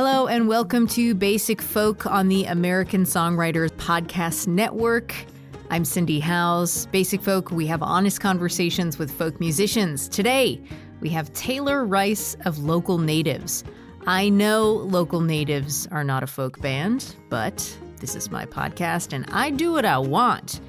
Hello and welcome to Basic Folk on the American Songwriters Podcast Network. I'm Cindy Howes. Basic Folk, we have honest conversations with folk musicians. Today, we have Taylor Rice of Local Natives. I know Local Natives are not a folk band, but this is my podcast and I do what I want.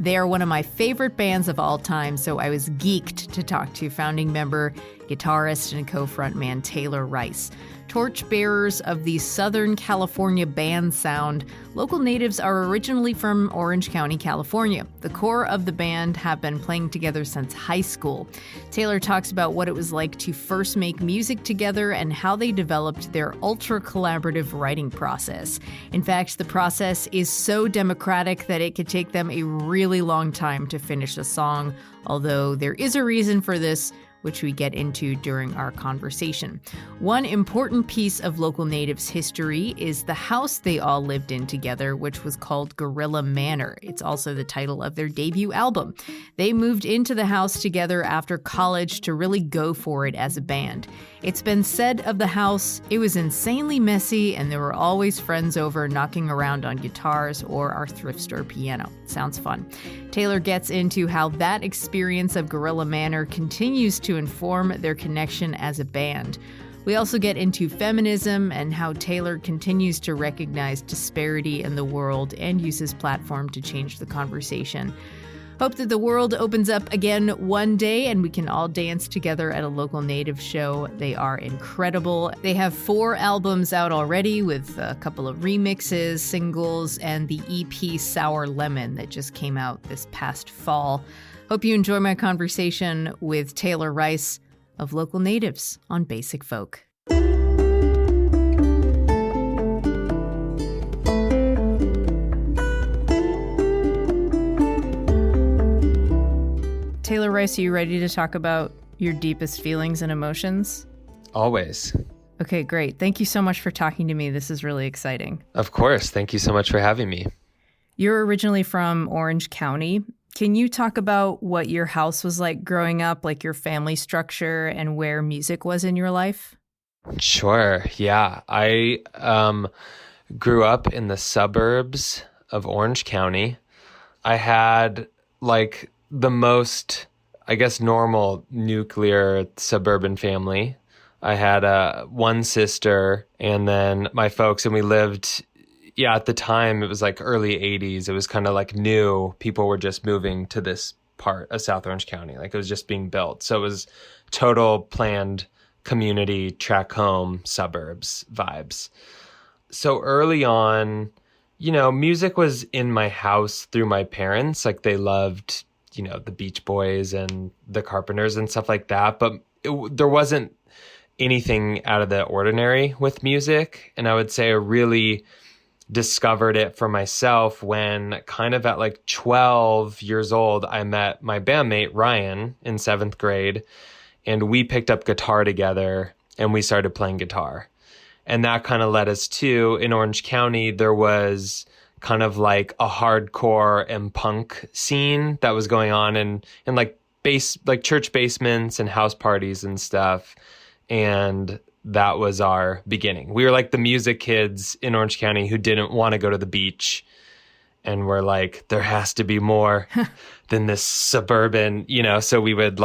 They are one of my favorite bands of all time, so I was geeked to talk to founding member, guitarist, and co-frontman Taylor Rice. Torchbearers of the Southern California band sound, Local Natives are originally from Orange County, California. The core of the band have been playing together since high school. Taylor talks about what it was like to first make music together and how they developed their ultra-collaborative writing process. In fact, the process is so democratic that it could take them a really long time to finish a song, although there is a reason for this, which we get into during our conversation. One important piece of Local Natives history is the house they all lived in together, which was called Gorilla Manor. It's also the title of their debut album. They moved into the house together after college to really go for it as a band. It's been said of the house, it was insanely messy and there were always friends over knocking around on guitars or our thrift store piano. Sounds fun. Taylor gets into how that experience of Gorilla Manor continues to inform their connection as a band. We also get into feminism and how Taylor continues to recognize disparity in the world and use his platform to change the conversation. Hope that the world opens up again one day and we can all dance together at a Local Native show. They are incredible. They have 4 albums out already with a couple of remixes, singles, and the EP Sour Lemon that just came out this past fall. Hope you enjoy my conversation with Taylor Rice of Local Natives on Basic Folk. Taylor Rice, are you ready to talk about your deepest feelings and emotions? Always. Okay, great. Thank you so much for talking to me. This is really exciting. Of course. Thank you so much for having me. You're originally from Orange County. Can you talk about what your house was like growing up, like your family structure and where music was in your life? Sure. Yeah. I grew up in the suburbs of Orange County. I had the most, I guess, normal nuclear suburban family. I had one sister and then my folks, and we lived, at the time it was like early 80s. It was kind of like new. People were just moving to this part of South Orange County. Like it was just being built. So it was total planned community, track home, suburbs vibes. So early on, music was in my house through my parents. Like they loved the Beach Boys and the Carpenters and stuff like that. But there wasn't anything out of the ordinary with music. And I would say I really discovered it for myself when kind of at 12 years old, I met my bandmate Ryan in 7th grade and we picked up guitar together and we started playing guitar. And that kind of led us to, in Orange County, there was kind of like a hardcore and punk scene that was going on in church basements and house parties and stuff. And that was our beginning. We were like the music kids in Orange County who didn't want to go to the beach. And we're like, there has to be more than this suburban, so we would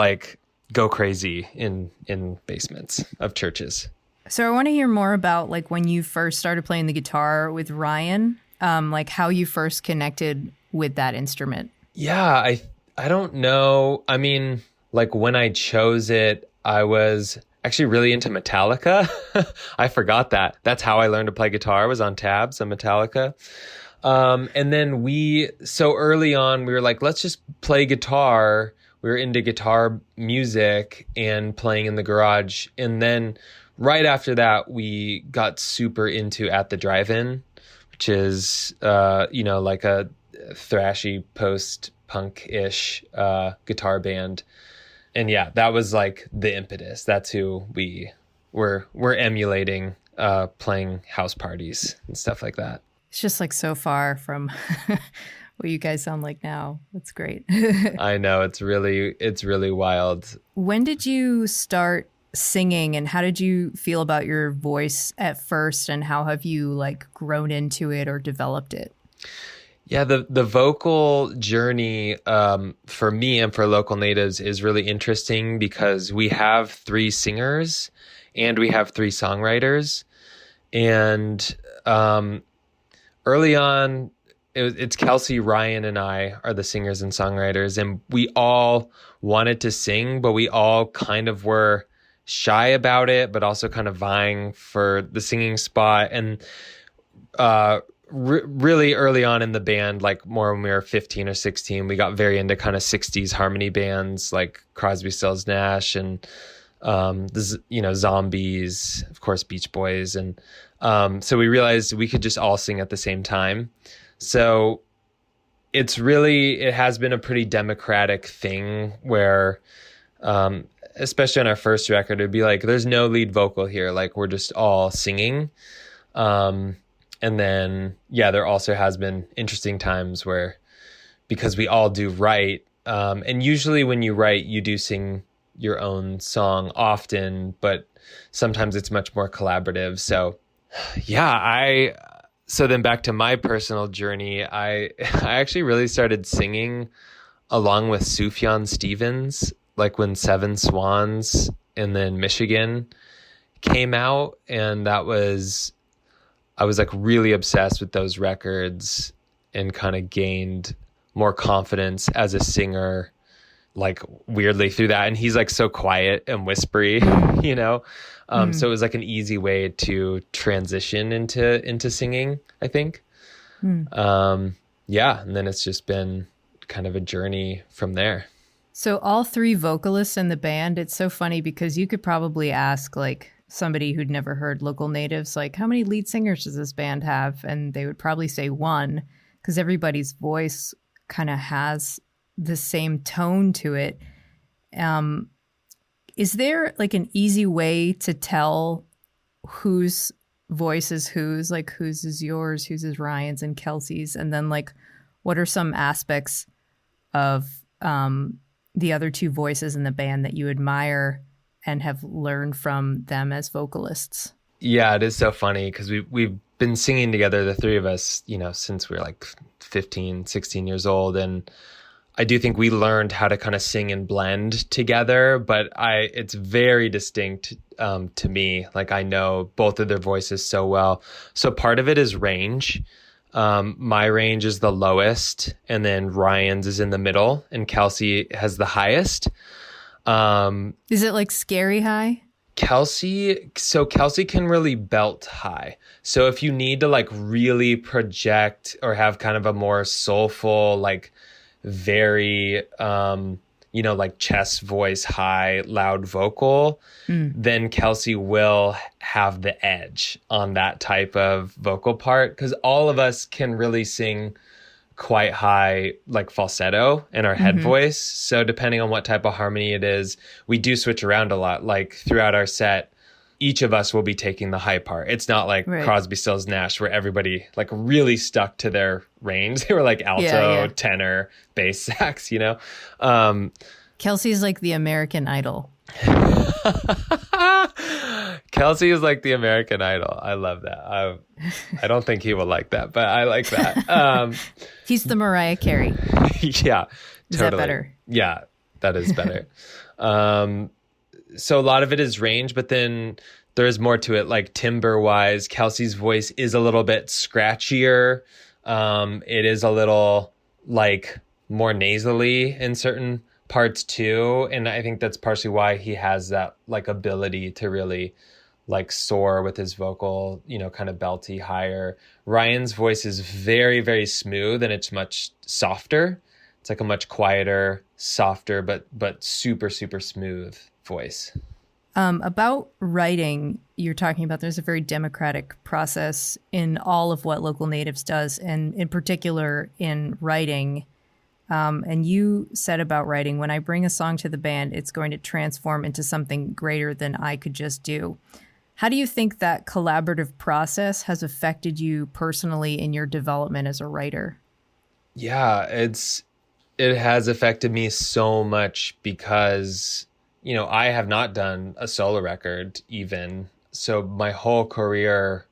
go crazy in basements of churches. So I want to hear more about when you first started playing the guitar with Ryan. How you first connected with that instrument. Yeah, I don't know. I mean, when I chose it, I was actually really into Metallica. I forgot that. That's how I learned to play guitar. I was on tabs on Metallica. And then so early on, we were like, let's just play guitar. We were into guitar music and playing in the garage. And then right after that, we got super into At the Drive-In, which is, like a thrashy post-punk-ish guitar band. And yeah, that was the impetus. That's who we're emulating, playing house parties and stuff like that. It's just so far from what you guys sound like now. That's great. I know, it's really wild. When did you start singing, and how did you feel about your voice at first, and how have you like grown into it or developed it? Yeah, the vocal journey for me and for local natives is really interesting because we have three singers and we have three songwriters. And early on, it's Kelsey, Ryan, and I are the singers and songwriters, and we all wanted to sing, but we all kind of were shy about it, but also kind of vying for the singing spot. And really early on in the band, like more when we were 15 or 16, we got very into kind of 60s harmony bands like Crosby, Stills, Nash, and Zombies, of course, Beach Boys. And so we realized we could just all sing at the same time. So it has been a pretty democratic thing where, especially on our first record, it'd be like, there's no lead vocal here. Like, we're just all singing. And then, there also has been interesting times where, because we all do write, and usually when you write, you do sing your own song often, but sometimes it's much more collaborative. So, so then back to my personal journey, I actually really started singing along with Sufjan Stevens, like when Seven Swans and then Michigan came out, and I was like really obsessed with those records and kind of gained more confidence as a singer, like weirdly through that. And he's like so quiet and whispery, so it was like an easy way to transition into singing, I think. And then it's just been kind of a journey from there. So all three vocalists in the band, it's so funny because you could probably ask like somebody who'd never heard local natives, like, how many lead singers does this band have? And they would probably say one, because everybody's voice kind of has the same tone to it. Is there like an easy way to tell whose voice is whose, like whose is yours, whose is Ryan's and Kelsey's? And then like, what are some aspects of the other two voices in the band that you admire and have learned from them as vocalists? Yeah, it is so funny because we've been singing together, the three of us, since we were like 15, 16 years old. And I do think we learned how to kind of sing and blend together, but it's very distinct to me. Like, I know both of their voices so well. So part of it is range. My range is the lowest, and then Ryan's is in the middle, and Kelsey has the highest. Is it like scary high? Kelsey can really belt high. So if you need to like really project or have kind of a more soulful, like very, like chest voice, high, loud vocal, then Kelsey will have the edge on that type of vocal part. Because all of us can really sing quite high, like falsetto in our head voice. So depending on what type of harmony it is, we do switch around a lot. Like throughout our set, each of us will be taking the high part. It's not like Crosby, Stills, Nash, where everybody like really stuck to their range. They were like alto, tenor, bass, sax, Kelsey's like the American Idol. Kelsey is like the American Idol. I love that. I don't think he will like that, but I like that. He's the Mariah Carey. Yeah, is that better? Yeah, that is better. So a lot of it is range, but then there's more to it, like timbre wise. Kelsey's voice is a little bit scratchier. It is a little like more nasally in certain parts too. And I think that's partially why he has that like ability to really like soar with his vocal, kind of belty higher. Ryan's voice is very, very smooth, and it's much softer. It's like a much quieter, softer, but super, super smooth voice. About writing, you're talking about there's a very democratic process in all of what Local Natives does, and in particular in writing. And you said about writing, when I bring a song to the band, it's going to transform into something greater than I could just do. How do you think that collaborative process has affected you personally in your development as a writer? Yeah, it has affected me so much because, I have not done a solo record even. So my whole career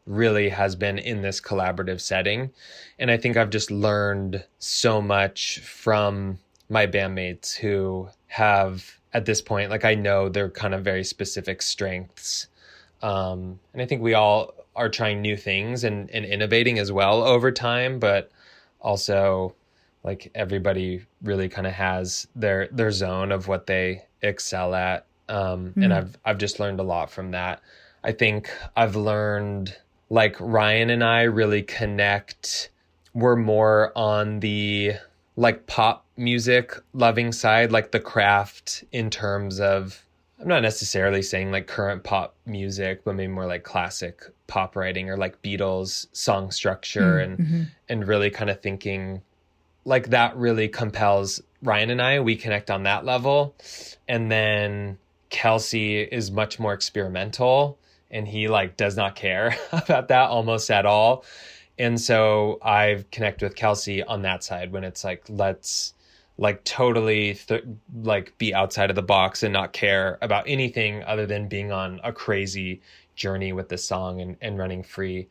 really has been in this collaborative setting. And I think I've just learned so much from my bandmates who have, at this point, like I know their kind of very specific strengths. And I think we all are trying new things and innovating as well over time, but also like everybody really kind of has their zone of what they excel at. And I've just learned a lot from that. I think I've learned like Ryan and I really connect. We're more on the like pop music loving side, like the craft in terms of, I'm not necessarily saying like current pop music, but maybe more like classic pop writing or like Beatles song structure and really kind of thinking like that really compels Ryan and I. We connect on that level. And then Kelsey is much more experimental and he like does not care about that almost at all. And so I've connected with Kelsey on that side when it's like, let's like totally like be outside of the box and not care about anything other than being on a crazy journey with the song and running free.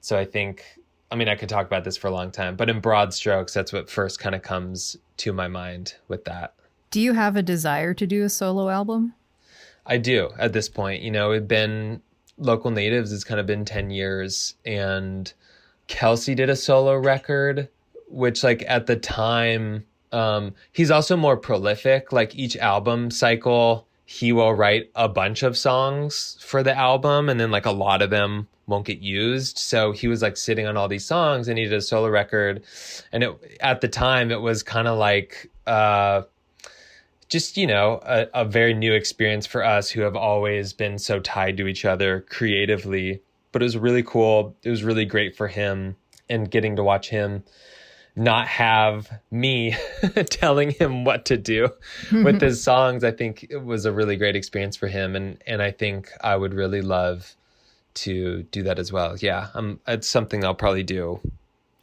So I think, I mean, I could talk about this for a long time, but in broad strokes, that's what first kind of comes to my mind with that. Do you have a desire to do a solo album? I do at this point. It's been Local Natives, it's kind of been 10 years, and Kelsey did a solo record, which like at the time, he's also more prolific. Like each album cycle, he will write a bunch of songs for the album, and then like a lot of them won't get used. So he was like sitting on all these songs and he did a solo record. And at the time it was kind of like, just, a very new experience for us who have always been so tied to each other creatively, but it was really cool. It was really great for him, and getting to watch him not have me telling him what to do with his songs. I think it was a really great experience for him. And I think I would really love to do that as well. Yeah. It's something I'll probably do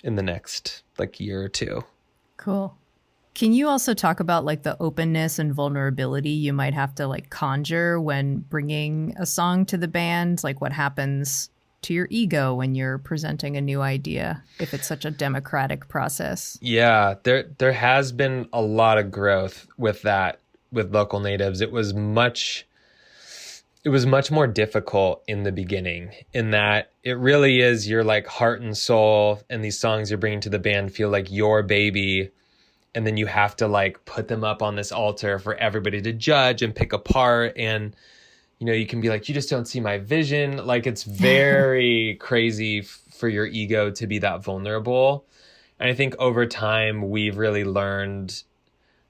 in the next like year or two. Cool. Can you also talk about like the openness and vulnerability you might have to like conjure when bringing a song to the band? Like what happens to your ego when you're presenting a new idea, if it's such a democratic process? Yeah, there has been a lot of growth with that, with Local Natives. It was much more difficult in the beginning, in that it really is your like heart and soul, and these songs you're bringing to the band feel like your baby. And then you have to like put them up on this altar for everybody to judge and pick apart. And, you can be like, you just don't see my vision. Like it's very crazy for your ego to be that vulnerable. And I think over time, we've really learned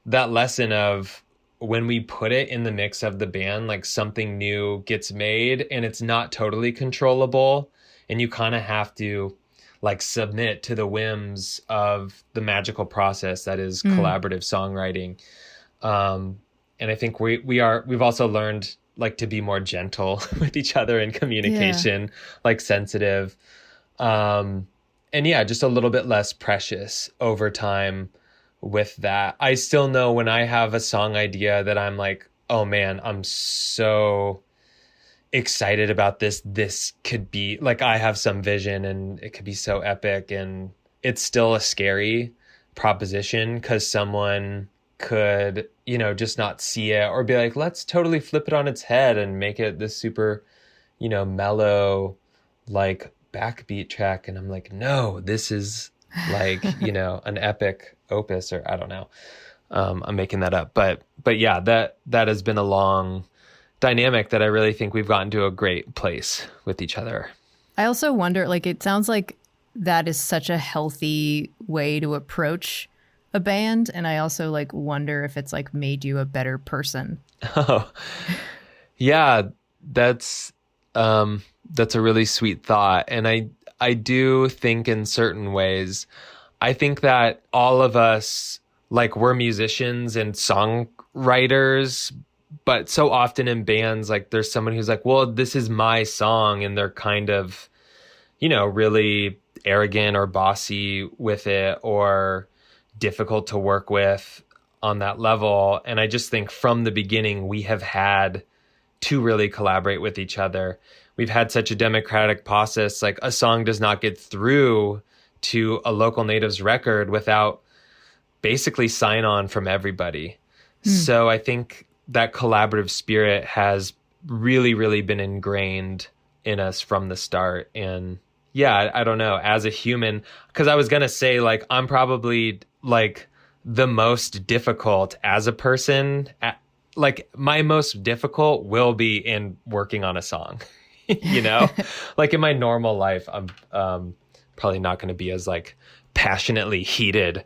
that lesson of when we put it in the mix of the band, like something new gets made and it's not totally controllable. And you kind of have to like submit to the whims of the magical process that is collaborative songwriting. And I think we've also learned like to be more gentle with each other in communication, like sensitive. And yeah, just a little bit less precious over time with that. I still know when I have a song idea that I'm like, oh man, I'm so excited about this could be like, I have some vision and it could be so epic. And it's still a scary proposition because someone could, just not see it or be like, let's totally flip it on its head and make it this super, mellow, like backbeat track. And I'm like, no, this is like, an epic opus, or I don't know. I'm making that up, but yeah, that has been a long dynamic that I really think we've gotten to a great place with each other. I also wonder, like, it sounds like that is such a healthy way to approach a band. And I also like wonder if it's like made you a better person. Oh, yeah, that's a really sweet thought. And I do think in certain ways, I think that all of us, like, we're musicians and songwriters, but so often in bands, like there's someone who's like, well, this is my song. And they're kind of, really arrogant or bossy with it or difficult to work with. on that level. And I just think from the beginning, we have had to really collaborate with each other. We've had such a democratic process. Like, a song does not get through to a local natives record without basically sign on from everybody. So I think that collaborative spirit has really, really been ingrained in us from the start. And yeah, I don't know, as a human, because I was going to say, like, I'm probably like the most difficult as a person. Like, my most difficult will be in working on a song, you know, like in my normal life, I'm probably not going to be as like passionately heated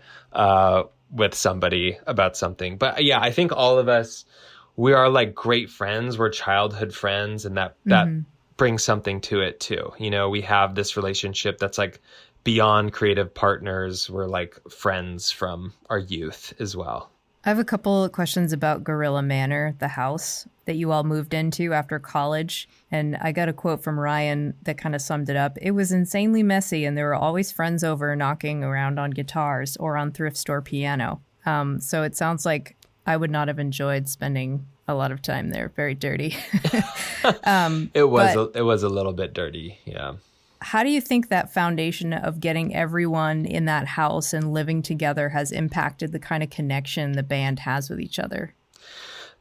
with somebody about something. But yeah, I think all of us, we are like great friends. We're childhood friends, and that brings something to it too. You know, we have this relationship that's like beyond creative partners. We're like friends from our youth as well. I have a couple of questions about Gorilla Manor, the house that you all moved into after college. And I got a quote from Ryan that kind of summed it up. It was insanely messy, and there were always friends over knocking around on guitars or on thrift store piano. So it sounds like I would not have enjoyed spending a lot of time there. Very dirty. It was a little bit dirty. Yeah. How do you think that foundation of getting everyone in that house and living together has impacted the kind of connection the band has with each other?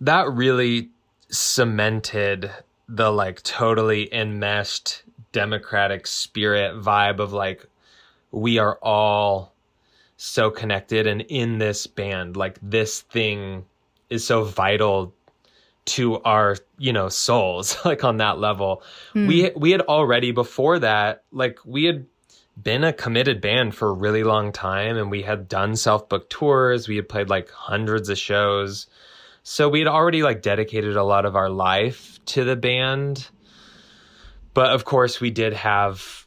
That really cemented the like totally enmeshed democratic spirit vibe of like, we are all so connected, and in this band, like, this thing is so vital to our, you know, souls, like on that level. We had already, before that, like, we had been a committed band for a really long time, and we had done self-booked tours. We had played like hundreds of shows. So we had already like dedicated a lot of our life to the band. But of course we did have,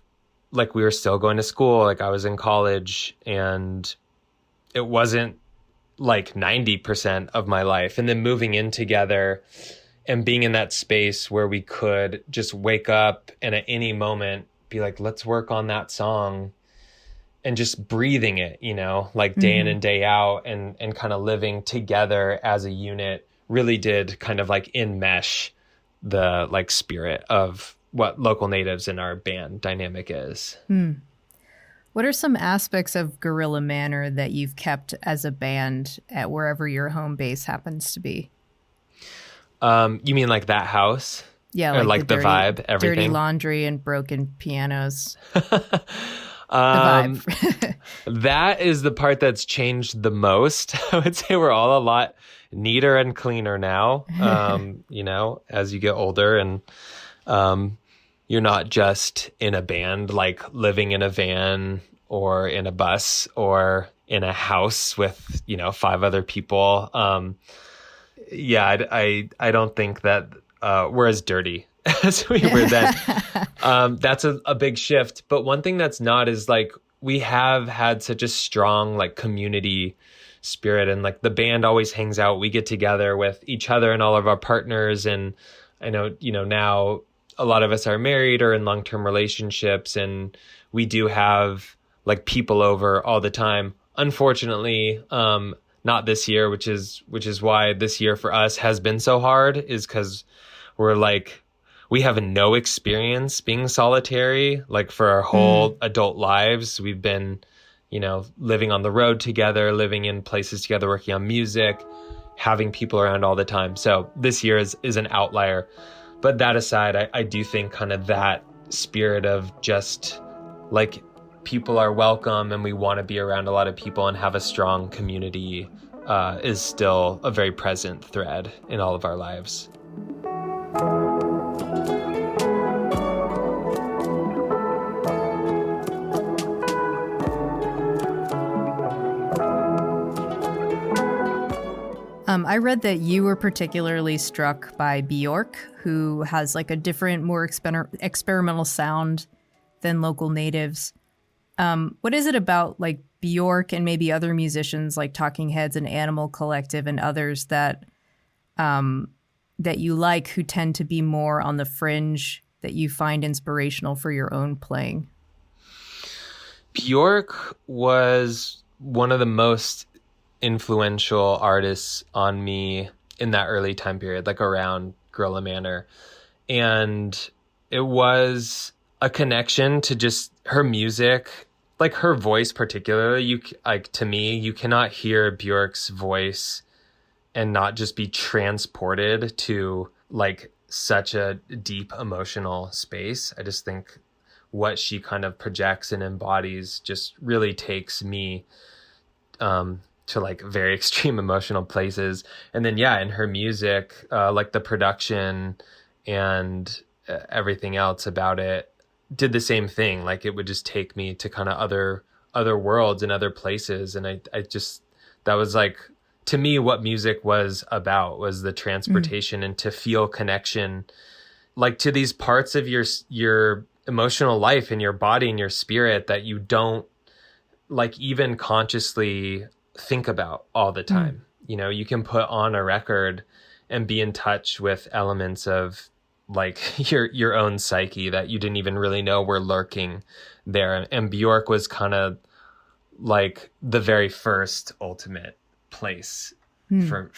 like, we were still going to school. Like, I was in college, and it wasn't like 90% of my life. And then moving in together and being in that space where we could just wake up and at any moment be like, let's work on that song, and just breathing it, you know, like day in and day out, and kind of living together as a unit really did kind of like enmesh the like spirit of what local natives in our band dynamic is. What are some aspects of Gorilla Manor that you've kept as a band at wherever your home base happens to be? You mean like that house? Yeah, or like the dirty, vibe, everything? Dirty laundry and broken pianos. The vibe. That is the part that's changed the most. I would say we're all a lot neater and cleaner now, you know, as you get older, and you're not just in a band, like living in a van or in a bus or in a house with, you know, 5 other people. Yeah, I don't think that we're as dirty as we were then. That's a big shift. But one thing that's not is like, we have had such a strong like community spirit, and like the band always hangs out. We get together with each other and all of our partners. And I know, you know, now a lot of us are married or in long-term relationships, and we do have like people over all the time. Unfortunately, not this year, which is why this year for us has been so hard, is because we're like, we have no experience being solitary, like for our whole adult lives. We've been, you know, living on the road together, living in places together, working on music, having people around all the time. So this year is an outlier. But that aside, I do think kind of that spirit of just like, people are welcome and we want to be around a lot of people and have a strong community is still a very present thread in all of our lives. I read that you were particularly struck by Bjork, who has like a different, more experimental sound than local natives. What is it about like Bjork and maybe other musicians like Talking Heads and Animal Collective and others that you like, who tend to be more on the fringe, that you find inspirational for your own playing? Bjork was one of the most influential artists on me in that early time period, like around Gorilla Manor. And it was a connection to just her music, like her voice particularly. To me, you cannot hear Björk's voice and not just be transported to like such a deep emotional space. I just think what she kind of projects and embodies just really takes me to like very extreme emotional places. And then, yeah, in her music, like the production and everything else about it did the same thing. Like it would just take me to kind of other worlds and other places. And I just, that was like, to me, what music was about was the transportation and to feel connection, like to these parts of your emotional life and your body and your spirit that you don't like even consciously think about all the time. You know, you can put on a record and be in touch with elements of like your own psyche that you didn't even really know were lurking there. And Björk was kind of like the very first ultimate place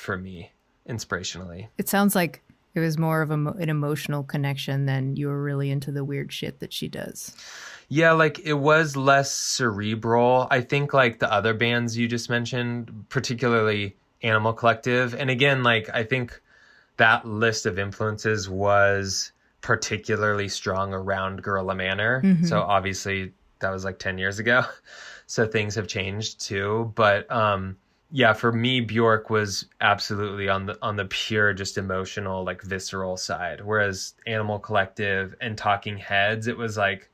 for me inspirationally. It sounds like it was more of an emotional connection than you were really into the weird shit that she does. Yeah, like it was less cerebral. I think like the other bands you just mentioned, particularly Animal Collective. And again, like I think that list of influences was particularly strong around Gorilla Manor. Mm-hmm. So obviously that was like 10 years ago. So things have changed too. But yeah, for me, Björk was absolutely on the pure, just emotional, like visceral side. Whereas Animal Collective and Talking Heads, it was like,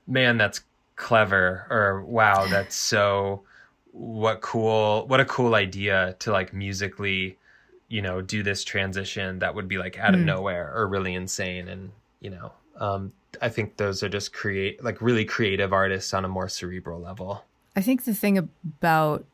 man, that's clever, or wow, that's so what a cool idea to like musically, you know, do this transition that would be like out of nowhere or really insane. And, you know, I think those are just really creative artists on a more cerebral level. I think the thing about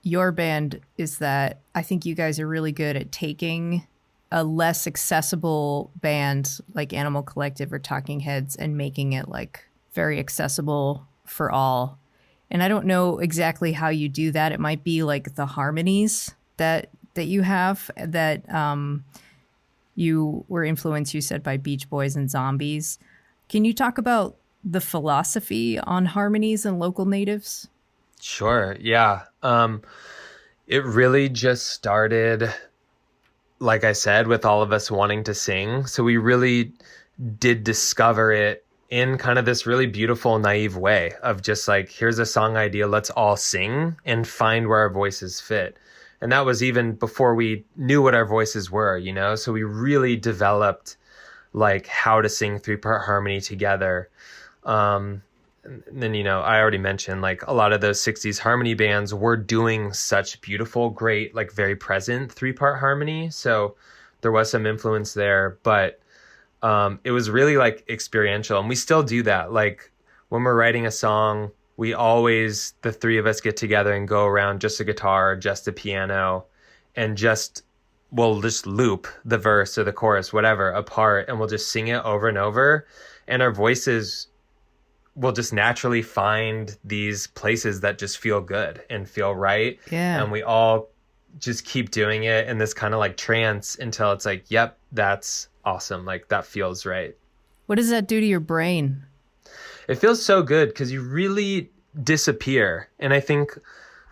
your band is that I think you guys are really good at taking a less accessible band like Animal Collective or Talking Heads and making it like very accessible for all. And I don't know exactly how you do that. It might be like the harmonies that you have that you were influenced, you said, by Beach Boys and Zombies. Can you talk about the philosophy on harmonies and local natives? Sure. Yeah. It really just started, like I said, with all of us wanting to sing. So we really did discover it in kind of this really beautiful, naive way of just like, here's a song idea, let's all sing and find where our voices fit. And that was even before we knew what our voices were, you know? So we really developed like how to sing 3-part harmony together. And then, you know, I already mentioned like a lot of those 60s harmony bands were doing such beautiful, great, like very present 3-part harmony. So there was some influence there, but it was really like experiential, and we still do that. Like when we're writing a song, we always, the three of us get together and go around just a guitar, just a piano, and we'll just loop the verse or the chorus, whatever, apart, and we'll just sing it over and over. And our voices will just naturally find these places that just feel good and feel right. Yeah. And we all just keep doing it in this kind of like trance until it's like, yep, that's awesome. Like that feels right. What does that do to your brain? It feels so good because you really disappear. And I think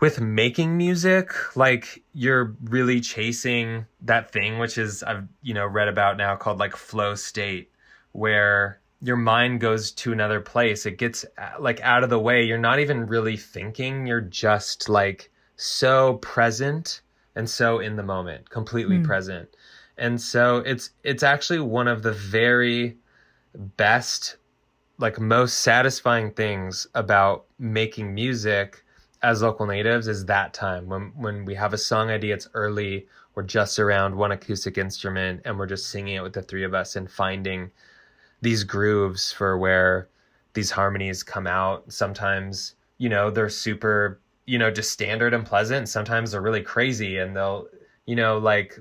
with making music, like you're really chasing that thing, which is I've, you know, read about now called like flow state, where your mind goes to another place. It gets like out of the way. You're not even really thinking. You're just like so present and so in the moment, completely present. And so it's actually one of the very best, like most satisfying things about making music as local natives is that time when we have a song idea, it's early, we're just around one acoustic instrument and we're just singing it with the three of us and finding these grooves for where these harmonies come out. Sometimes, you know, they're super, you know, just standard and pleasant. Sometimes they're really crazy and they'll, you know, like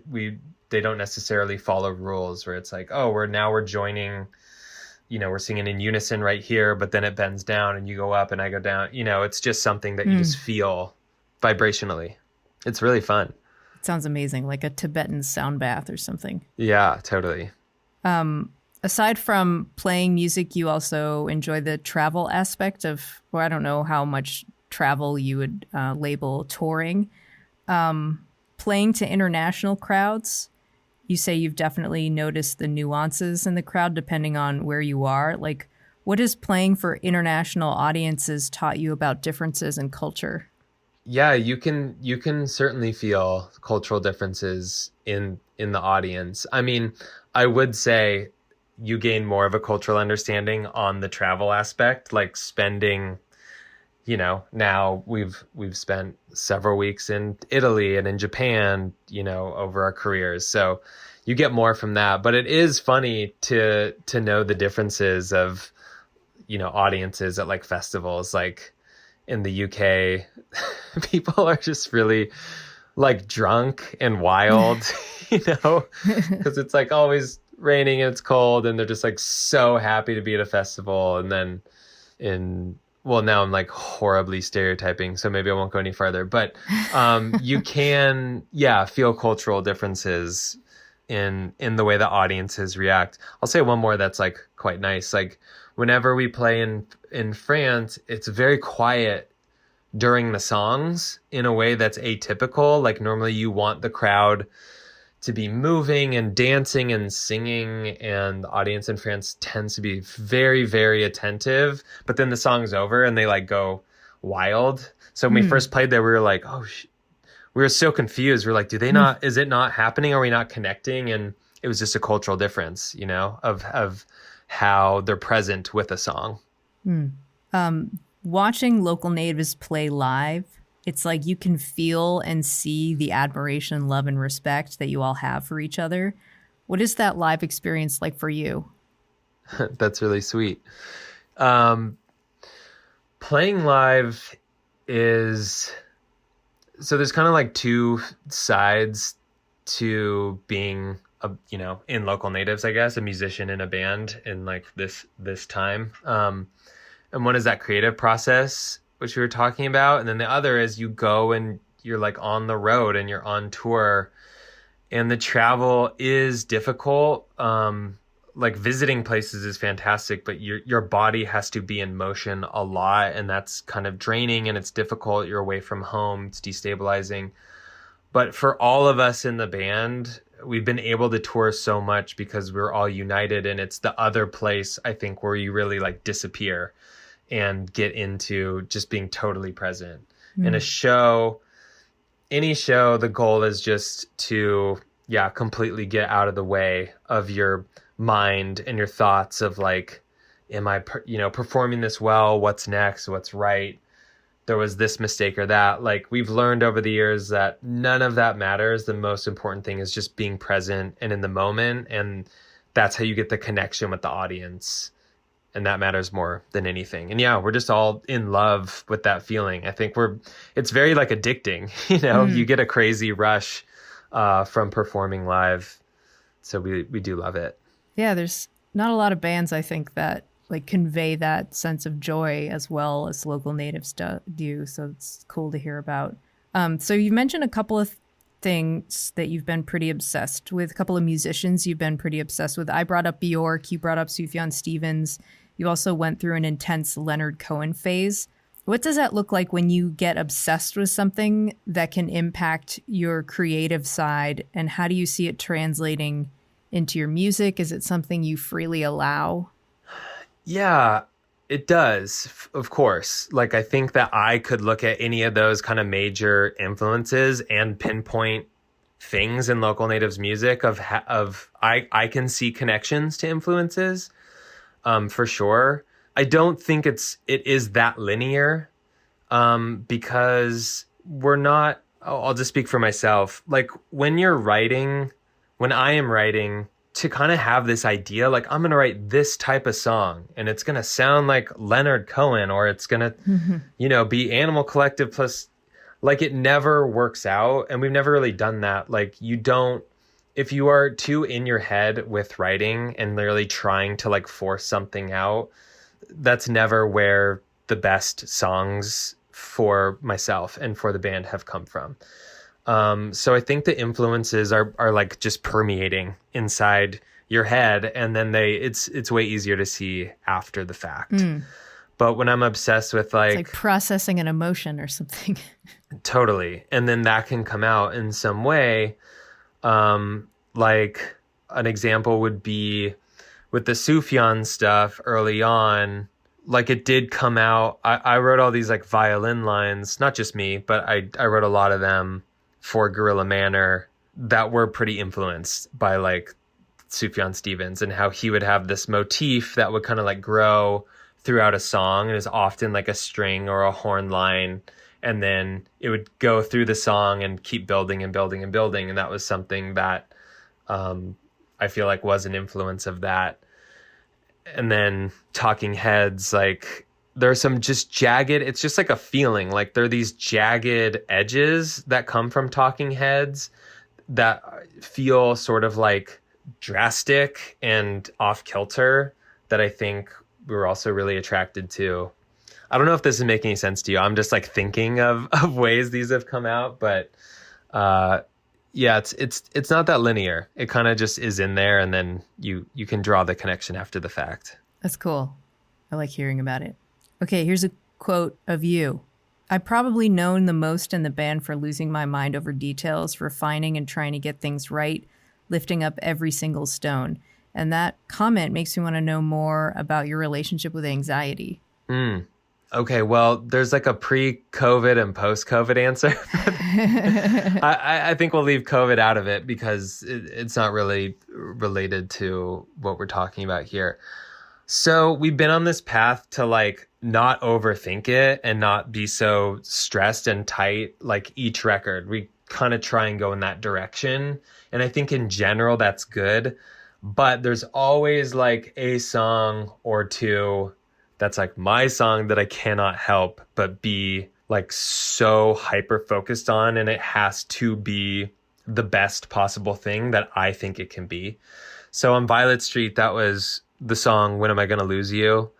they don't necessarily follow rules where it's like, oh, we're joining, you know, we're singing in unison right here, but then it bends down and you go up and I go down. You know, it's just something that you just feel vibrationally. It's really fun. It sounds amazing, like a Tibetan sound bath or something. Yeah, totally. Aside from playing music, you also enjoy the travel aspect of, or I don't know how much travel you would label touring. Playing to international crowds, you say you've definitely noticed the nuances in the crowd depending on where you are. Like, what has playing for international audiences taught you about differences in culture? Yeah, you can certainly feel cultural differences in the audience. I mean, I would say you gain more of a cultural understanding on the travel aspect, like spending, now we've spent several weeks in Italy and in Japan, over our careers. So you get more from that, but it is funny to know the differences of, audiences at like festivals. Like in the UK, people are just really like drunk and wild, because it's like always raining and it's cold and they're just like so happy to be at a festival. And then well, now I'm like horribly stereotyping, so maybe I won't go any farther, but you can, feel cultural differences in the way the audiences react. I'll say one more that's like quite nice. Like whenever we play in France, it's very quiet during the songs in a way that's atypical. Like normally you want the crowd to be moving and dancing and singing, and the audience in France tends to be very, very attentive. But then the song's over and they like go wild. So when we first played there, we were like, we were so confused. We're like, is it not happening? Are we not connecting? And it was just a cultural difference, of how they're present with a song. Watching local natives play live, it's like you can feel and see the admiration, love, and respect that you all have for each other. What is that live experience like for you? That's really sweet. Playing live is... So there's kind of like two sides to being in local natives, I guess, a musician in a band in like this time. And one is that creative process, which we were talking about. And then the other is you go and you're like on the road and you're on tour, and the travel is difficult. Like visiting places is fantastic, but your body has to be in motion a lot, and that's kind of draining and it's difficult. You're away from home. It's destabilizing. But for all of us in the band, we've been able to tour so much because we're all united, and it's the other place, I think, where you really like disappear and get into just being totally present. In a show, any show, the goal is just to, completely get out of the way of your mind and your thoughts of like, am I, performing this well? What's next? What's right? There was this mistake or that. Like we've learned over the years that none of that matters. The most important thing is just being present and in the moment. And that's how you get the connection with the audience. And that matters more than anything. And we're just all in love with that feeling. I think it's very like addicting, you get a crazy rush from performing live. So we do love it. Yeah. There's not a lot of bands, I think, that like convey that sense of joy as well as local natives do. So it's cool to hear about. So you mentioned a couple of things that you've been pretty obsessed with, a couple of musicians you've been pretty obsessed with. I brought up Bjork, you brought up Sufjan Stevens. You also went through an intense Leonard Cohen phase. What does that look like when you get obsessed with something that can impact your creative side? And how do you see it translating into your music? Is it something you freely allow? Yeah, it does, of course. Like, I think that I could look at any of those kind of major influences and pinpoint things in local natives music I can see connections to influences, for sure. I don't think it is that linear, because we're not, I'll just speak for myself. Like when I am writing, to kind of have this idea, like I'm going to write this type of song and it's going to sound like Leonard Cohen, or it's going to, be Animal Collective plus, like it never works out. And we've never really done that. Like if you are too in your head with writing and literally trying to like force something out, that's never where the best songs for myself and for the band have come from. So I think the influences are like just permeating inside your head, and then it's way easier to see after the fact. But when I'm obsessed with It's like processing an emotion or something. Totally. And then that can come out in some way. Like an example would be with the Sufjan stuff early on, like it did come out. I wrote all these like violin lines, not just me, but I wrote a lot of them for Gorilla Manor that were pretty influenced by like Sufjan Stevens, and how he would have this motif that would kind of like grow throughout a song, and is often like a string or a horn line, and then it would go through the song and keep building and building and building. And that was something that I feel like was an influence of that. And then Talking Heads, like there's some just jagged, it's just like a feeling, like there are these jagged edges that come from Talking Heads that feel sort of like drastic and off kilter, that I think we were also really attracted to. I don't know if this is making any sense to you. I'm just like thinking of ways these have come out, but yeah, it's not that linear. It kind of just is in there, and then you can draw the connection after the fact. That's cool. I like hearing about it. Okay, here's a quote of you. "I've probably known the most in the band for losing my mind over details, refining and trying to get things right, lifting up every single stone. And that comment makes me want to know more about your relationship with anxiety." Okay, well, there's like a pre-COVID and post-COVID answer. I think we'll leave COVID out of it because it's not really related to what we're talking about here. So we've been on this path to like not overthink it and not be so stressed and tight like each record. We kind of try and go in that direction. And I think in general that's good. But there's always like a song or two that's like my song that I cannot help but be like so hyper focused on, and it has to be the best possible thing that I think it can be. So on Violet Street, that was the song "When Am I Gonna Lose You?"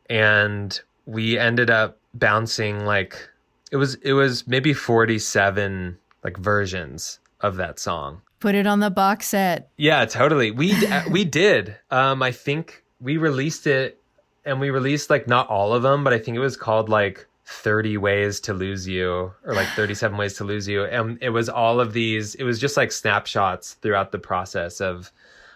And we ended up bouncing like it was maybe 47 like versions of that song. Put it on the box set. Yeah, totally. We did. I think we released it, and we released like not all of them, but I think it was called like 30 Ways to Lose You, or like 37 Ways to Lose You. And it was all of these, it was just like snapshots throughout the process of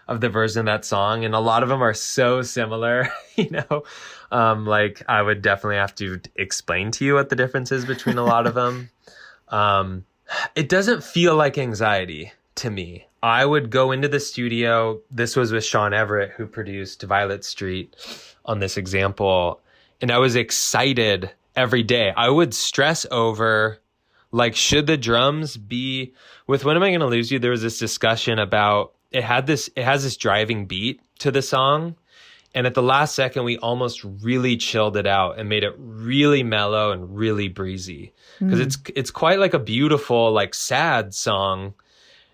the version of that song. And a lot of them are so similar, you know, like I would definitely have to explain to you what the difference is between a lot of them. It doesn't feel like anxiety to me. I would go into the studio. This was with Sean Everett, who produced Violet Street on this example. And I was excited every day. I would stress over, like, should the drums be with "When Am I Gonna Lose You?" There was this discussion about it has this driving beat to the song. And at the last second, we almost really chilled it out and made it really mellow and really breezy. Because it's quite like a beautiful, like sad song.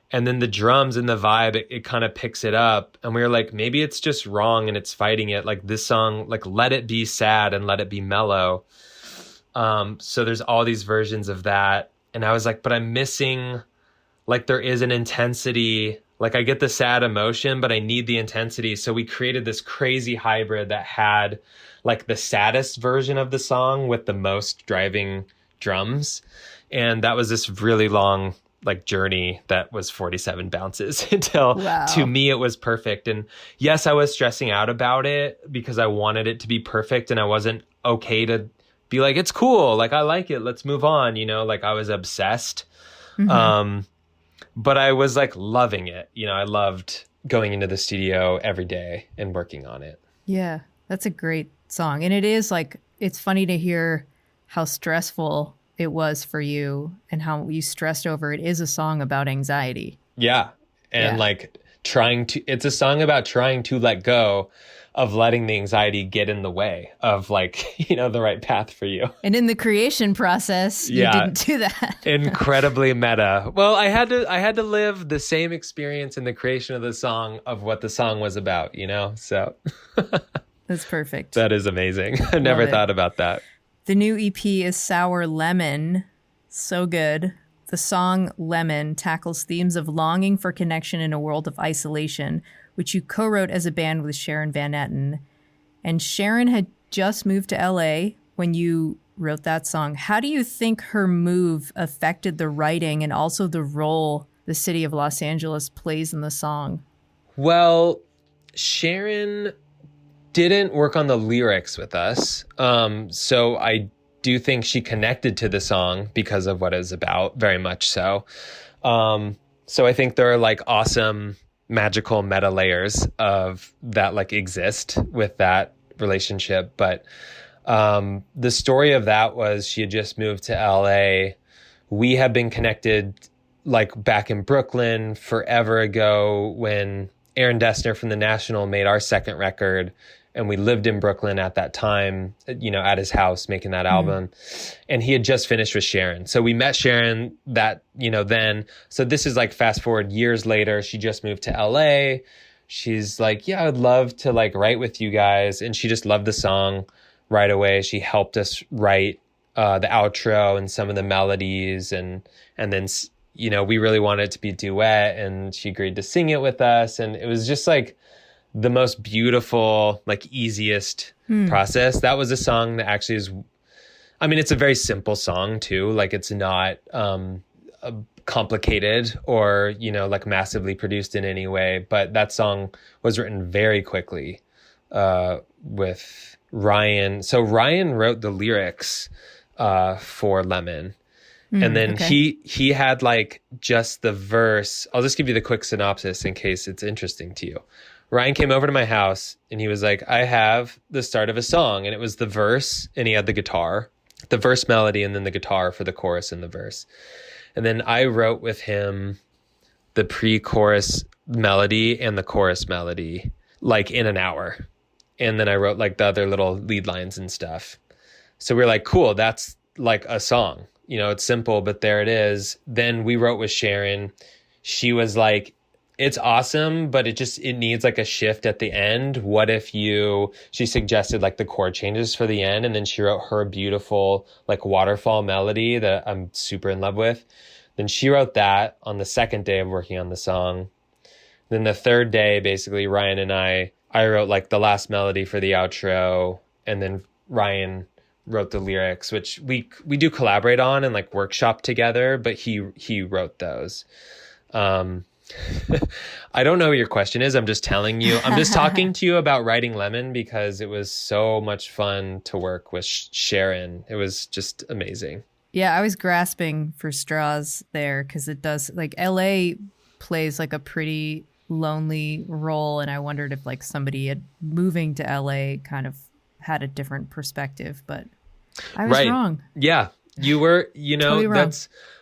And then the drums and the vibe, it kind of picks it up. And we were like, maybe it's just wrong and it's fighting it. Like this song, like let it be sad and let it be mellow. So there's all these versions of that. And I was like, but I'm missing, like there is an intensity. Like I get the sad emotion, but I need the intensity. So we created this crazy hybrid that had like the saddest version of the song with the most driving drums. And that was this really long like journey that was 47 bounces until to me it was perfect. And yes, I was stressing out about it because I wanted it to be perfect, and I wasn't okay to be like, it's cool, like I like it, let's move on, you know, like I was obsessed. But I was like loving it, you know. I loved going into the studio every day and working on it. Yeah, that's a great song. And it is like, it's funny to hear how stressful it was for you and how you stressed over it. Is a song about anxiety. Yeah. And like it's a song about trying to let go of letting the anxiety get in the way of like, you know, the right path for you. And in the creation process, you didn't do that. Incredibly meta. Well, I had to live the same experience in the creation of the song of what the song was about, you know? So that's perfect. That is amazing. I never thought about that. The new EP is Sour Lemon. So good. The song Lemon tackles themes of longing for connection in a world of isolation, which you co-wrote as a band with Sharon Van Etten. And Sharon had just moved to LA when you wrote that song. How do you think her move affected the writing and also the role the city of Los Angeles plays in the song? Well, Sharon didn't work on the lyrics with us. So I do think she connected to the song because of what it's about, very much so. So I think there are like awesome magical meta layers of that like exist with that relationship. But the story of that was she had just moved to LA. We had been connected like back in Brooklyn forever ago when Aaron Dessner from The National made our second record. And we lived in Brooklyn at that time, you know, at his house making that album. And he had just finished with Sharon. So we met Sharon that, you know, then. So this is like fast forward years later. She just moved to LA. She's like, yeah, I would love to like write with you guys. And she just loved the song right away. She helped us write the outro and some of the melodies. And then, you know, we really wanted it to be duet. And she agreed to sing it with us. And it was just like the most beautiful, like easiest process. That was a song that actually is, I mean, it's a very simple song too. Like it's not complicated or, you know, like massively produced in any way. But that song was written very quickly with Ryan. So Ryan wrote the lyrics for Lemon. And then he had like just the verse. I'll just give you the quick synopsis in case it's interesting to you. Ryan came over to my house and he was like, I have the start of a song. And it was the verse and he had the guitar, the verse melody, and then the guitar for the chorus and the verse. And then I wrote with him the pre-chorus melody and the chorus melody like in an hour. And then I wrote like the other little lead lines and stuff. So we were like, cool, that's like a song. You know, it's simple, but there it is. Then we wrote with Sharon. She was like, it's awesome, but it needs like a shift at the end. What if she suggested like the chord changes for the end, and then she wrote her beautiful like waterfall melody that I'm super in love with. Then she wrote that on the second day of working on the song. Then the third day, basically Ryan and I wrote like the last melody for the outro, and then Ryan wrote the lyrics, which we do collaborate on and like workshop together, but he wrote those. I don't know what your question is. I'm just telling you. I'm just talking to you about writing Lemon because it was so much fun to work with Sharon. It was just amazing. Yeah, I was grasping for straws there because it does, like, LA plays like a pretty lonely role, and I wondered if like somebody moving to LA kind of had a different perspective, but I was wrong. Yeah, you were, you know, totally wrong.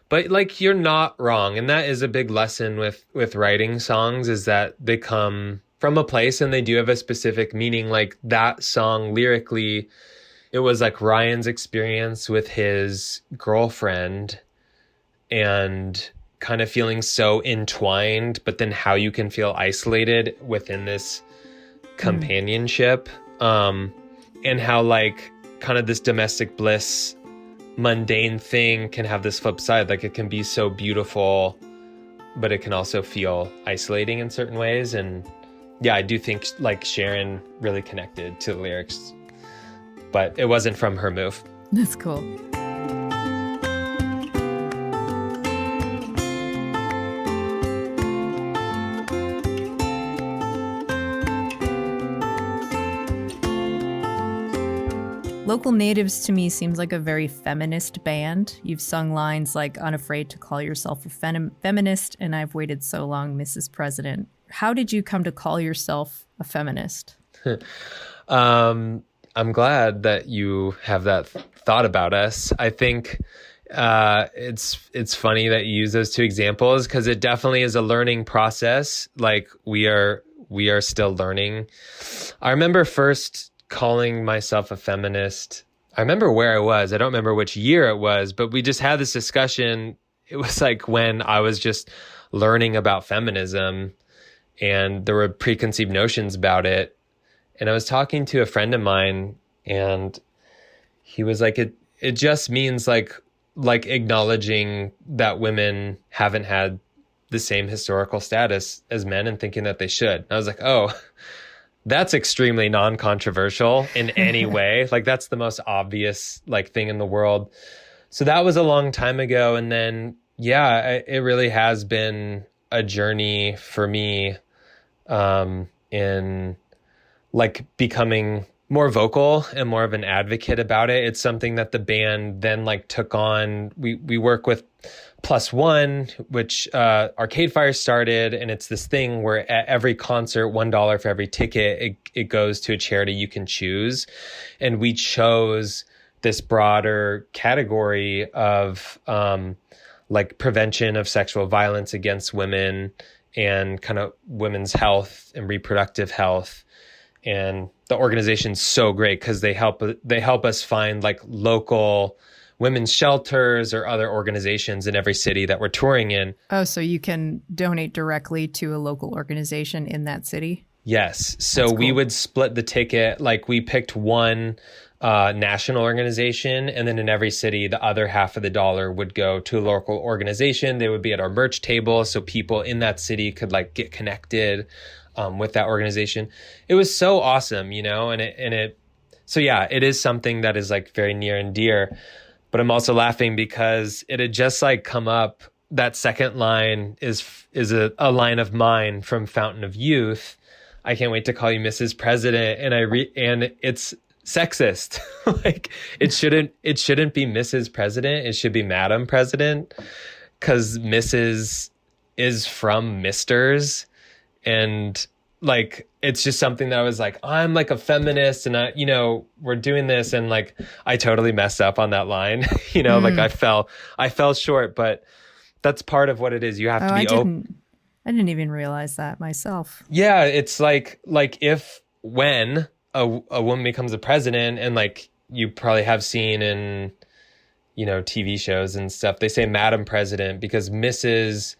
But like, you're not wrong. And that is a big lesson with writing songs, is that they come from a place and they do have a specific meaning. Like that song lyrically, it was like Ryan's experience with his girlfriend and kind of feeling so entwined, but then how you can feel isolated within this companionship. And how like kind of this domestic bliss mundane thing can have this flip side. Like it can be so beautiful, but it can also feel isolating in certain ways. And yeah, I do think like Sharon really connected to the lyrics, but it wasn't from her move. That's cool. Local Natives to me seems like a very feminist band. You've sung lines like unafraid to call yourself a feminist, and I've waited so long, Mrs. President. How did you come to call yourself a feminist? I'm glad that you have that thought about us. I think it's funny that you use those two examples because it definitely is a learning process. Like we are still learning. I remember first calling myself a feminist. I remember where I was. I don't remember which year it was, but we just had this discussion. It was like when I was just learning about feminism and there were preconceived notions about it. And I was talking to a friend of mine and he was like, it just means like like acknowledging that women haven't had the same historical status as men and thinking that they should. I was like, oh, that's extremely non-controversial in any way. Like that's the most obvious like thing in the world. So that was a long time ago. And then, yeah, it really has been a journey for me in like becoming more vocal and more of an advocate about it. It's something that the band then like took on. We work with Plus One, which Arcade Fire started, and it's this thing where at every concert, $1 for every ticket, it goes to a charity you can choose. And we chose this broader category of like prevention of sexual violence against women and kind of women's health and reproductive health. And the organization's so great because they help us find like local women's shelters or other organizations in every city that we're touring in. Oh, so you can donate directly to a local organization in that city? Yes. So we would split the ticket. Like we picked one national organization, and then in every city, the other half of the dollar would go to a local organization. They would be at our merch table, so people in that city could like get connected with that organization. It was so awesome, you know, and it. So yeah, it is something that is like very near and dear. But I'm also laughing because it had just like come up. That second line is a line of mine from Fountain of Youth. I can't wait to call you Mrs. President, and it's sexist. Like it shouldn't be Mrs. President. It should be Madam President, because Mrs. is from Misters, and like it's just something that I was like, I'm like a feminist, and we're doing this, and like I totally messed up on that line. Like I fell short, but that's part of what it is. You have to be open. I didn't even realize that myself. Yeah, it's like when a woman becomes a president, and like you probably have seen in TV shows and stuff, they say Madam President because Mrs.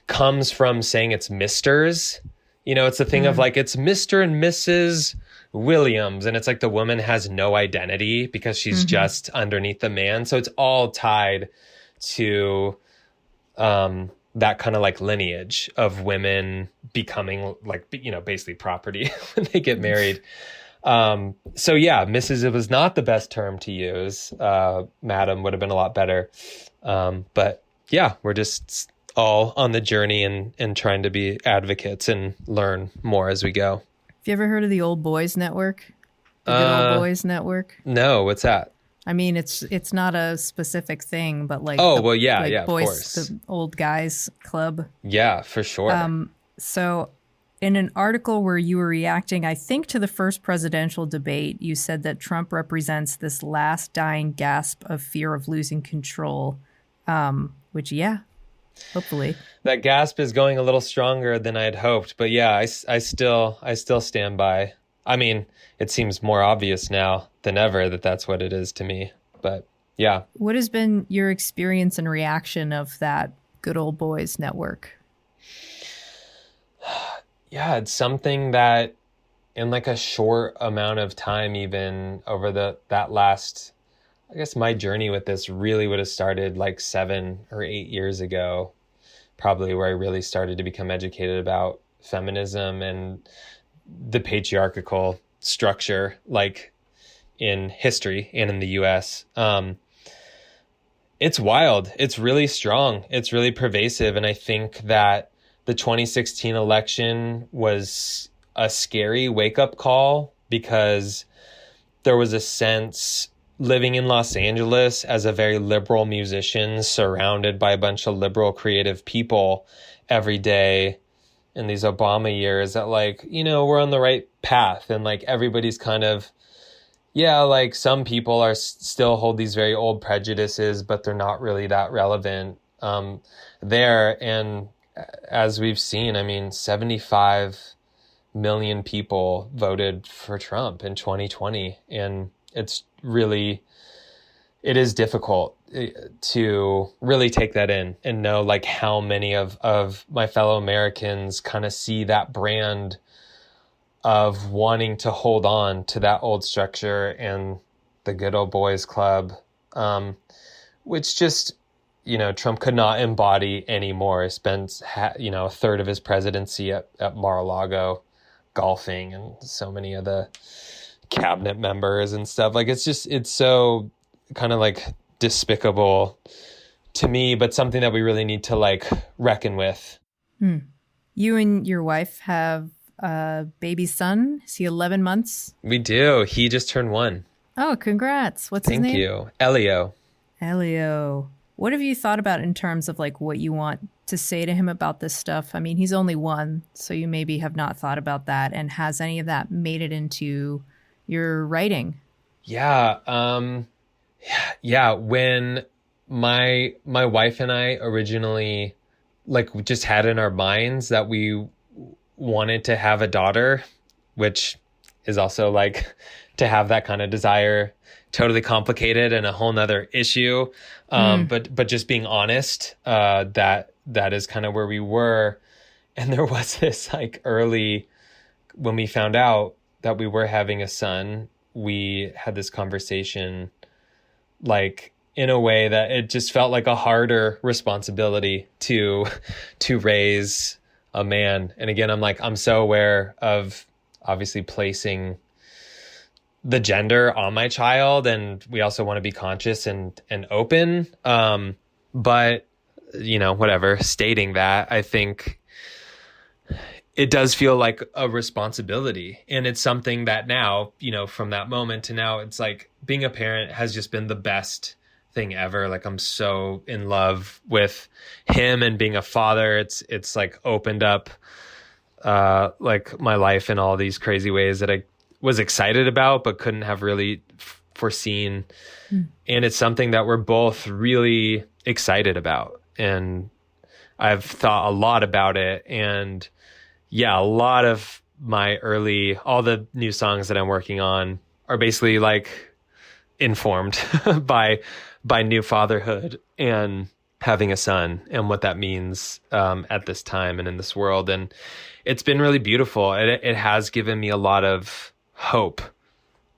comes from saying it's Misters. It's the thing of like it's Mr. and Mrs. Williams, and it's like the woman has no identity because she's just underneath the man. So it's all tied to that kind of like lineage of women becoming like, basically property when they get married. So yeah, Mrs. It was not the best term to use. Madam would have been a lot better. But yeah, we're just all on the journey and trying to be advocates and learn more as we go. Have you ever heard of the Old Boys Network? The Good Old Boys Network? No, what's that? I mean, it's not a specific thing, but like boys, of course, the old guys club. Yeah, for sure. So in an article where you were reacting, I think, to the first presidential debate, you said that Trump represents this last dying gasp of fear of losing control, which, yeah, hopefully. That gasp is going a little stronger than I had hoped, but yeah, I still stand by. I mean, it seems more obvious now than ever that that's what it is to me. But yeah. What has been your experience and reaction of that Good Old Boys Network? Yeah, it's something that in like a short amount of time, even over that last, I guess my journey with this really would have started like 7 or 8 years ago, probably, where I really started to become educated about feminism and the patriarchal structure, like in history and in the US. It's wild. It's really strong. It's really pervasive. And I think that the 2016 election was a scary wake-up call because there was a sense living in Los Angeles as a very liberal musician surrounded by a bunch of liberal creative people every day in these Obama years that like, we're on the right path, and like everybody's kind of, yeah, like some people are still hold these very old prejudices, but they're not really that relevant there. And as we've seen, I mean, 75 million people voted for Trump in 2020. And it is difficult to really take that in and know like how many of my fellow Americans kind of see that brand of wanting to hold on to that old structure and the Good Old Boys Club which just, Trump could not embody anymore. He spends, a third of his presidency at Mar-a-Lago golfing, and so many of the cabinet members and stuff. Like, it's so kind of like despicable to me, but something that we really need to like reckon with. You and your wife have a baby son. Is he 11 months? We do. He just turned 1. Oh, congrats. What's his name? Thank you. Elio. What have you thought about in terms of like what you want to say to him about this stuff? I mean, he's only 1, so you maybe have not thought about that. And has any of that made it into your writing? Yeah. When my wife and I originally like just had in our minds that we wanted to have a daughter, which is also like to have that kind of desire, totally complicated and a whole nother issue. But just being honest, that is kind of where we were. And there was this like early, when we found out that we were having a son, we had this conversation like in a way that it just felt like a harder responsibility to raise a man. And again, I'm so aware of obviously placing the gender on my child, and we also want to be conscious and open. But whatever, stating that, I think it does feel like a responsibility. And it's something that now, from that moment to now, it's like being a parent has just been the best thing ever. Like, I'm so in love with him, and being a father, it's like opened up like my life in all these crazy ways that I was excited about but couldn't have really foreseen. And it's something that we're both really excited about, and I've thought a lot about it. And yeah, a lot of my all the new songs that I'm working on are basically like informed by new fatherhood and having a son and what that means at this time and in this world. And it's been really beautiful. It has given me a lot of hope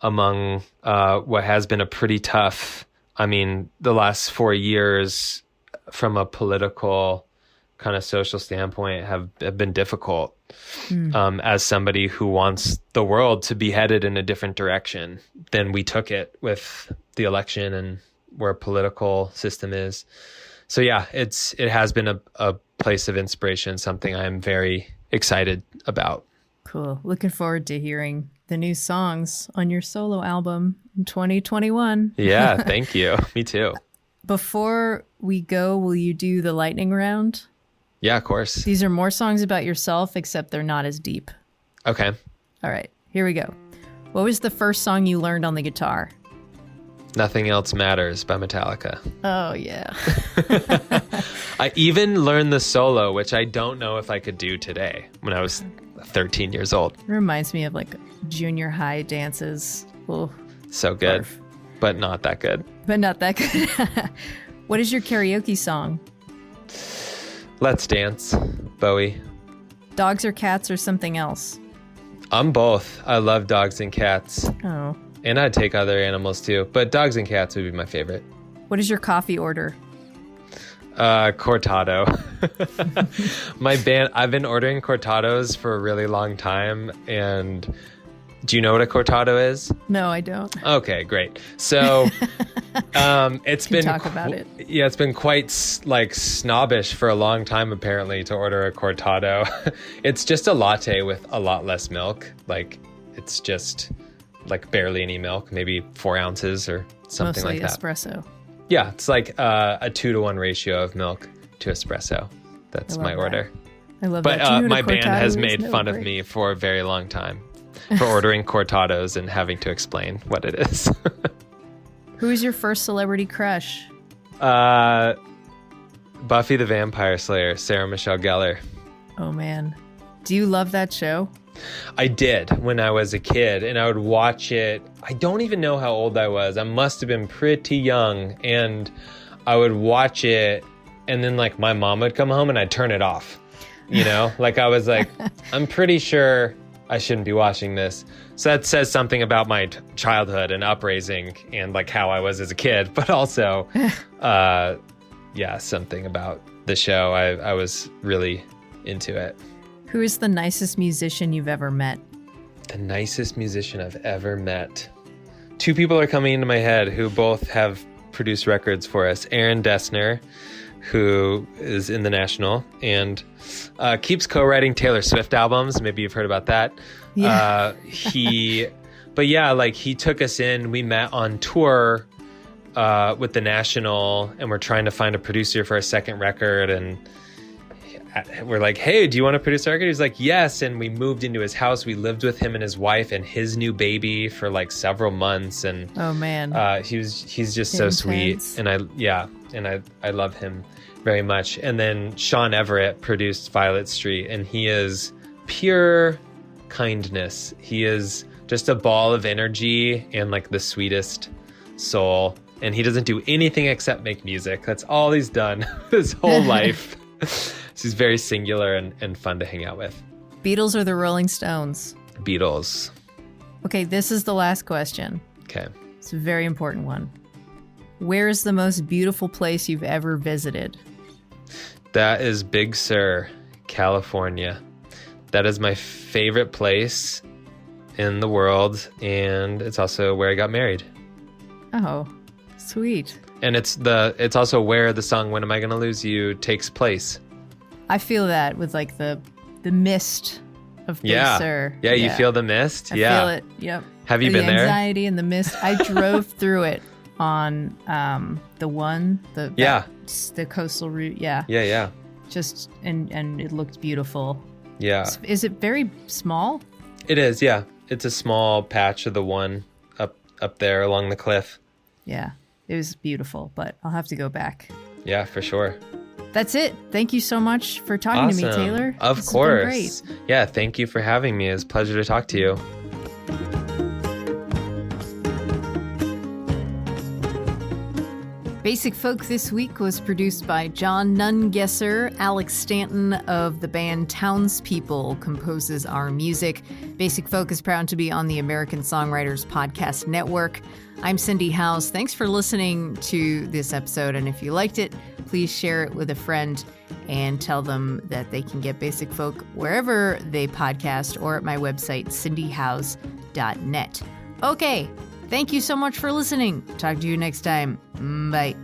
among what has been a pretty tough, the last 4 years from a political kind of social standpoint have been difficult. As somebody who wants the world to be headed in a different direction than we took it with the election and where political system is. So yeah, it has been a place of inspiration, something I'm very excited about. Cool. Looking forward to hearing the new songs on your solo album in 2021. Yeah, thank you. Me too. Before we go, will you do the lightning round? Yeah, of course. These are more songs about yourself, except they're not as deep. Okay. All right, here we go. What was the first song you learned on the guitar? Nothing Else Matters by Metallica. Oh, yeah. I even learned the solo, which I don't know if I could do today when I was 13 years old. It reminds me of like junior high dances. Oh, so good, barf. But not that good. What is your karaoke song? Let's Dance, Bowie. Dogs or cats or something else? I'm both. I love dogs and cats. Oh. And I'd take other animals too, but dogs and cats would be my favorite. What is your coffee order? Cortado. I've been ordering cortados for a really long time. And do you know what a cortado is? No, I don't. Okay, great. So it's been talk about it. Yeah, it's been quite like snobbish for a long time apparently to order a cortado. It's just a latte with a lot less milk. Like, it's just like barely any milk, maybe 4 ounces or something mostly like that. Espresso. Yeah, it's like a 2-to-1 ratio of milk to espresso. That's my order. I love but, that. But my band has made fun of me for a very long time for ordering cortados and having to explain what it is. Who is your first celebrity crush? Buffy the Vampire Slayer, Sarah Michelle Gellar. Oh, man. Do you love that show? I did when I was a kid, and I would watch it. I don't even know how old I was. I must have been pretty young, and I would watch it, and then like my mom would come home and I'd turn it off. Like I was like, I'm pretty sure I shouldn't be watching this. So that says something about my childhood and upraising and like how I was as a kid, but also, something about the show. I was really into it. Who is the nicest musician you've ever met? The nicest musician I've ever met. Two people are coming into my head who both have produced records for us. Aaron Dessner, who is in the National and keeps co-writing Taylor Swift albums. Maybe you've heard about that. Yeah. He took us in. We met on tour with the National, and we're trying to find a producer for our second record. And we're like, hey, do you want to produce a record? He's like, yes. And we moved into his house. We lived with him and his wife and his new baby for like several months. And oh man, he's just so sweet. And I love him very much. And then Sean Everett produced Violet Street, and he is pure kindness. He is just a ball of energy and like the sweetest soul. And he doesn't do anything except make music. That's all he's done his whole life. He's very singular and fun to hang out with. Beatles or the Rolling Stones? Beatles. Okay, this is the last question. Okay. It's a very important one. Where is the most beautiful place you've ever visited? That is Big Sur, California. That is my favorite place in the world, and it's also where I got married. Oh, sweet. And it's also where the song "When Am I Gonna Lose You" takes place. I feel that with like the mist of Big Sur. Yeah, you feel the mist? I feel it, yep. Have you been there? The anxiety and the mist. I drove through it on the coastal route. Yeah. Just, and it looked beautiful. Yeah. Is it very small? It is, yeah. It's a small patch of the one up there along the cliff. Yeah, it was beautiful, but I'll have to go back. Yeah, for sure. That's it. Thank you so much for talking to me, Taylor. Of course. Yeah, thank you for having me. It's a pleasure to talk to you. Basic Folk this week was produced by John Nungesser. Alex Stanton of the band Townspeople composes our music. Basic Folk is proud to be on the American Songwriters Podcast Network. I'm Cindy Howes. Thanks for listening to this episode, and if you liked it, please share it with a friend and tell them that they can get Basic Folk wherever they podcast or at my website, cindyhowes.net. Okay, thank you so much for listening. Talk to you next time. Bye.